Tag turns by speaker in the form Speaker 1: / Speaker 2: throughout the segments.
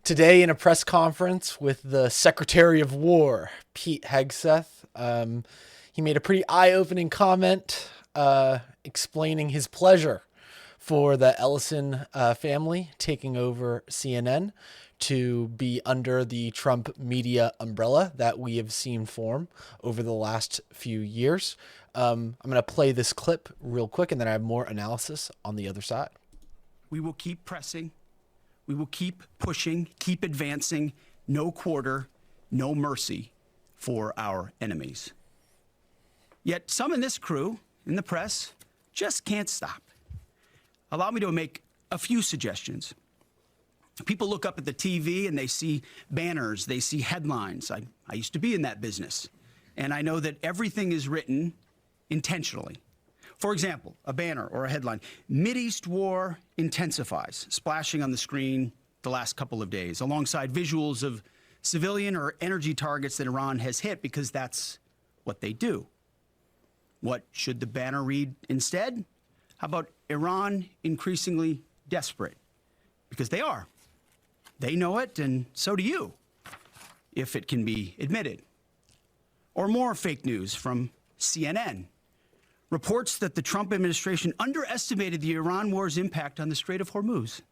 Speaker 1: Today, in a press conference with the Secretary of War, Pete Hegseth, he made a pretty eye-opening comment explaining his pleasure for the Ellison family taking over CNN to be under the Trump media umbrella that we have seen form over the last few years. I'm going to play this clip real quick, and then I have more analysis on the other side.
Speaker 2: We will keep pressing. We will keep pushing, keep advancing. No quarter, no mercy for our enemies. Yet some in this crew, in the press, just can't stop. Allow me to make a few suggestions. People look up at the TV and they see banners, they see headlines. I used to be in that business, and I know that everything is written intentionally. For example, a banner or a headline, Mideast war intensifies, splashing on the screen the last couple of days, alongside visuals of civilian or energy targets that Iran has hit, because that's what they do. What should the banner read instead? How about Iran increasingly desperate? Because they are. They know it, and so do you, if it can be admitted. Or more fake news from CNN. Reports that the Trump administration underestimated the Iran war's impact on the Strait of Hormuz.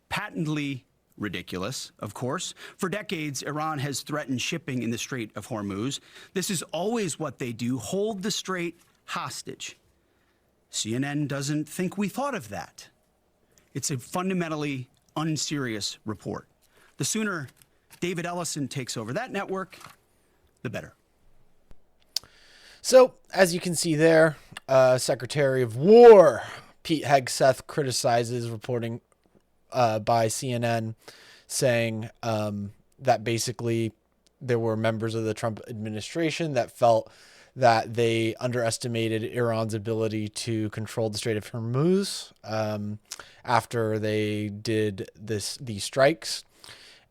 Speaker 2: Patently ridiculous, of course. For decades, Iran has threatened shipping in the Strait of Hormuz. This is always what they do, hold the strait hostage. CNN doesn't think we thought of that. It's a fundamentally unserious report. The sooner David Ellison takes over that network, the better.
Speaker 1: So, as you can see there, Secretary of War Pete Hegseth criticizes reporting by CNN, saying that basically there were members of the Trump administration that felt that they underestimated Iran's ability to control the Strait of Hormuz after they did these strikes.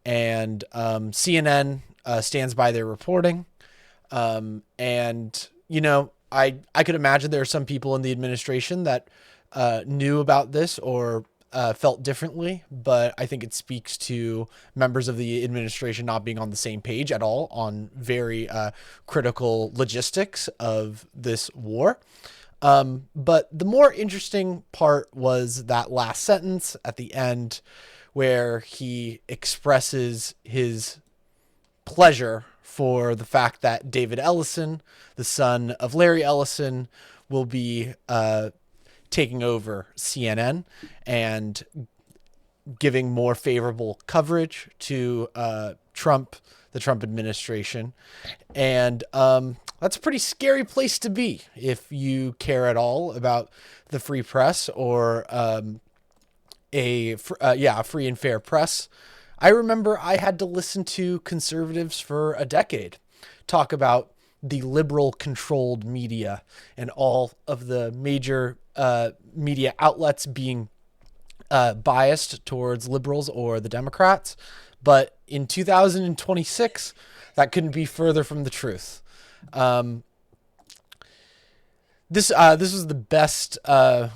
Speaker 1: And CNN stands by their reporting. And, you know, I could imagine there are some people in the administration that knew about this or felt differently, but I think it speaks to members of the administration not being on the same page at all on very critical logistics of this war. But the more interesting part was that last sentence at the end where he expresses his pleasure for the fact that David Ellison, the son of Larry Ellison, will be taking over CNN and giving more favorable coverage to the Trump administration. And that's a pretty scary place to be if you care at all about the free press or a free and fair press. I remember I had to listen to conservatives for a decade talk about the liberal controlled media and all of the major media outlets being biased towards liberals or the Democrats. But in 2026, that couldn't be further from the truth. This was the best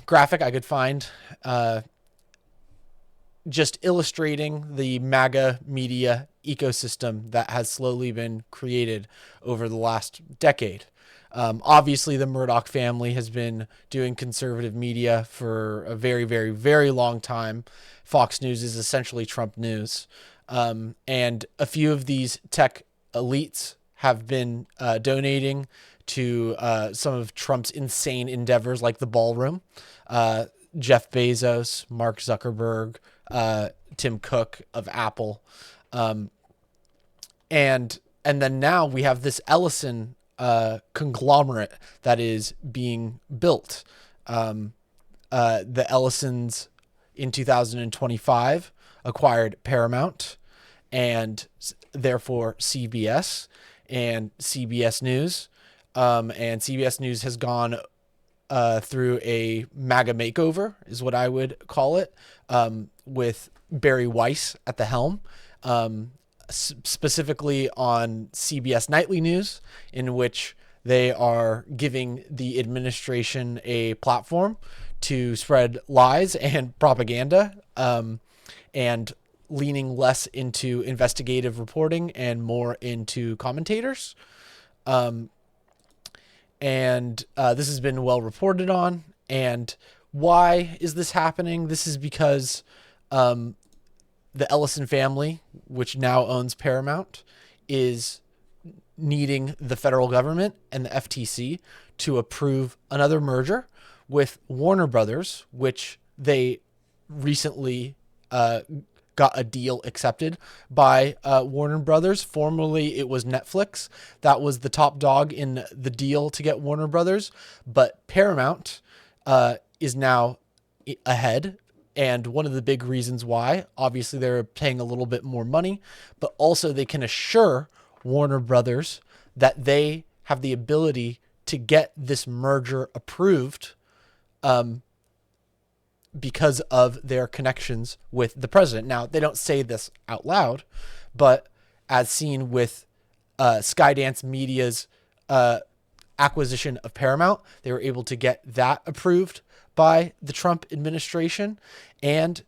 Speaker 1: graphic I could find, just illustrating the MAGA media ecosystem that has slowly been created over the last decade. Obviously, the Murdoch family has been doing conservative media for a very, very, very long time. Fox News is essentially Trump news. And a few of these tech elites have been donating to some of Trump's insane endeavors like the ballroom. Jeff Bezos, Mark Zuckerberg, Tim Cook of Apple. And then now we have this Ellison conglomerate that is being built. The Ellisons in 2025 acquired Paramount and therefore CBS and CBS News. And CBS News has gone through a MAGA makeover, is what I would call it, with Barry Weiss at the helm, specifically on CBS Nightly News, in which they are giving the administration a platform to spread lies and propaganda, and leaning less into investigative reporting and more into commentators. And this has been well reported on. And why is this happening? This is because the Ellison family, which now owns Paramount, is needing the federal government and the FTC to approve another merger with Warner Brothers, which they recently got a deal accepted by Warner Brothers. Formerly, it was Netflix that was the top dog in the deal to get Warner Brothers, but Paramount is now ahead. And one of the big reasons why, obviously, they're paying a little bit more money, but also they can assure Warner Brothers that they have the ability to get this merger approved because of their connections with the president. Now, they don't say this out loud, but as seen with Skydance Media's acquisition of Paramount, they were able to get that approved by the Trump administration. And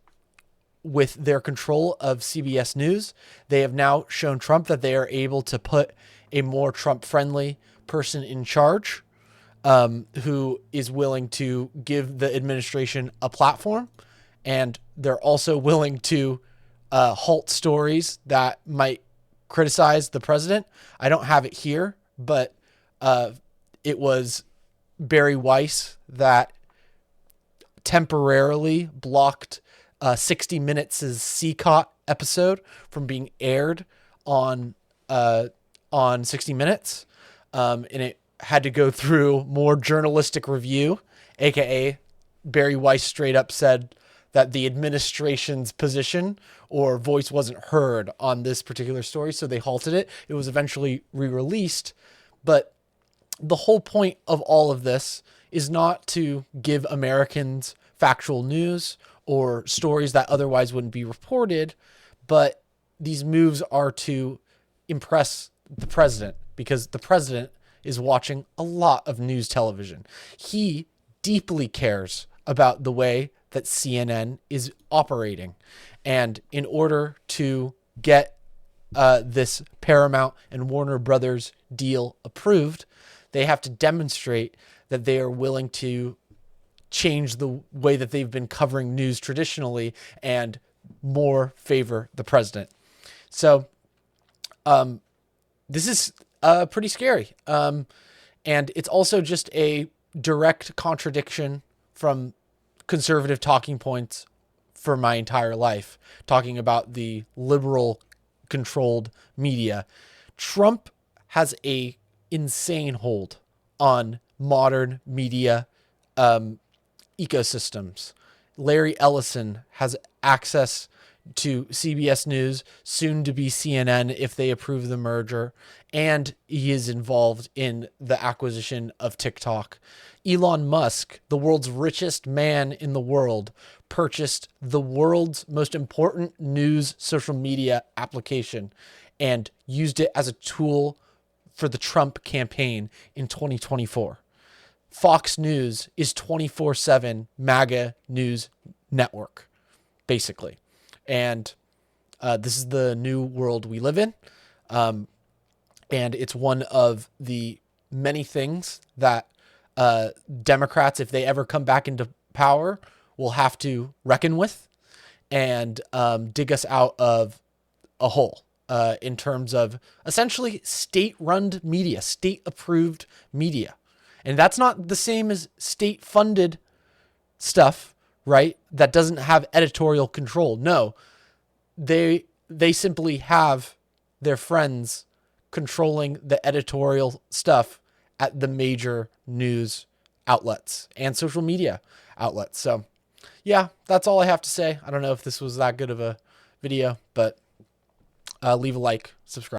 Speaker 1: with their control of CBS News, they have now shown Trump that they are able to put a more Trump-friendly person in charge, who is willing to give the administration a platform. And they're also willing to halt stories that might criticize the president. I don't have it here, but it was Barry Weiss that temporarily blocked 60 Minutes' CCOT episode from being aired on 60 Minutes. And it had to go through more journalistic review, aka Barry Weiss straight up said that the administration's position or voice wasn't heard on this particular story, so they halted it. It was eventually re-released, but the whole point of all of this is not to give Americans factual news or stories that otherwise wouldn't be reported, but these moves are to impress the president, because the president is watching a lot of news television. He deeply cares about the way that CNN is operating. And in order to get this Paramount and Warner Brothers deal approved, they have to demonstrate that they are willing to change the way that they've been covering news traditionally and more favor the president. So this is pretty scary. And it's also just a direct contradiction from conservative talking points for my entire life, talking about the liberal controlled media. Trump has a insane hold on modern media ecosystems. Larry Ellison has access to CBS News, soon to be CNN if they approve the merger, and he is involved in the acquisition of TikTok. Elon Musk, the world's richest man in the world, purchased the world's most important news social media application and used it as a tool for the Trump campaign in 2024. Fox News is 24/7 MAGA news network, basically. And this is the new world we live in. And it's one of the many things that Democrats, if they ever come back into power, will have to reckon with and dig us out of a hole in terms of essentially state-run media, state-approved media. And that's not the same as state-funded stuff, right? That doesn't have editorial control. No, they simply have their friends controlling the editorial stuff at the major news outlets and social media outlets. So yeah, that's all I have to say. I don't know if this was that good of a video, but leave a like, subscribe.